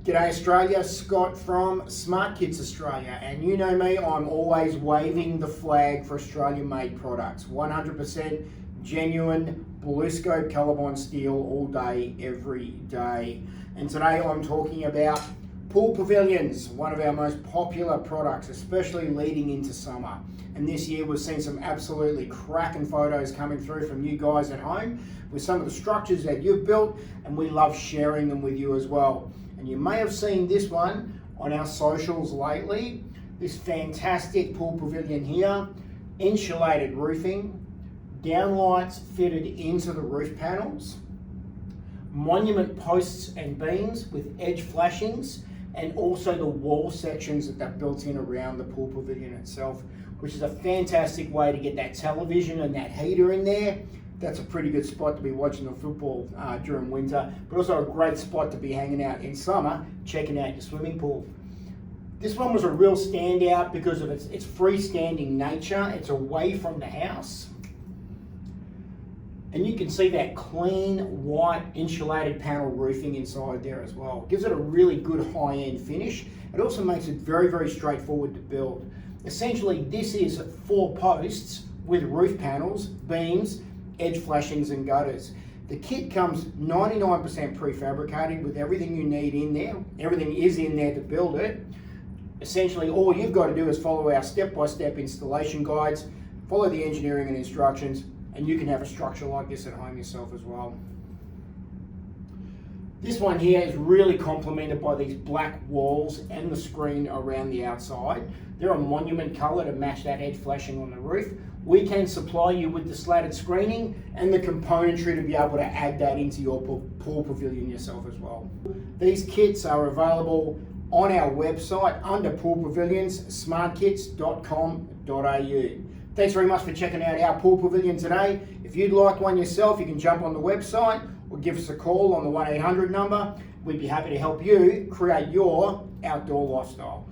G'day Australia, Scott from SmartKits Australia, and you know me, I'm always waving the flag for Australian made products. 100% genuine blue scope colorbond steel all day, every day. And today I'm talking about pool pavilions, one of our most popular products, especially leading into summer. And this year we've seen some absolutely cracking photos coming through from you guys at home with some of the structures that you've built, and we love sharing them with you as well. And you may have seen this one on our socials lately, this fantastic pool pavilion here, insulated roofing, downlights fitted into the roof panels, monument posts and beams with edge flashings, and also the wall sections that are built in around the pool pavilion itself, which is a fantastic way to get that television and that heater in there. That's a pretty good spot to be watching the football during winter, but also a great spot to be hanging out in summer, checking out your swimming pool. This one was a real standout because of its freestanding nature. It's away from the house. And you can see that clean, white, insulated panel roofing inside there as well. It gives it a really good high-end finish. It also makes it very, very straightforward to build. Essentially, this is 4 posts with roof panels, beams, edge flashings and gutters. The kit comes 99% prefabricated with everything you need in there. Everything is in there to build it. Essentially, all you've got to do is follow our step-by-step installation guides, follow the engineering and instructions, and you can have a structure like this at home yourself as well. This one here is really complemented by these black walls and the screen around the outside. They're a monument colour to match that edge flashing on the roof. We can supply you with the slatted screening and the componentry to be able to add that into your pool pavilion yourself as well. These kits are available on our website under Pool Pavilions, smartkits.com.au. Thanks very much for checking out our pool pavilion today. If you'd like one yourself, you can jump on the website or give us a call on the 1-800 number. We'd be happy to help you create your outdoor lifestyle.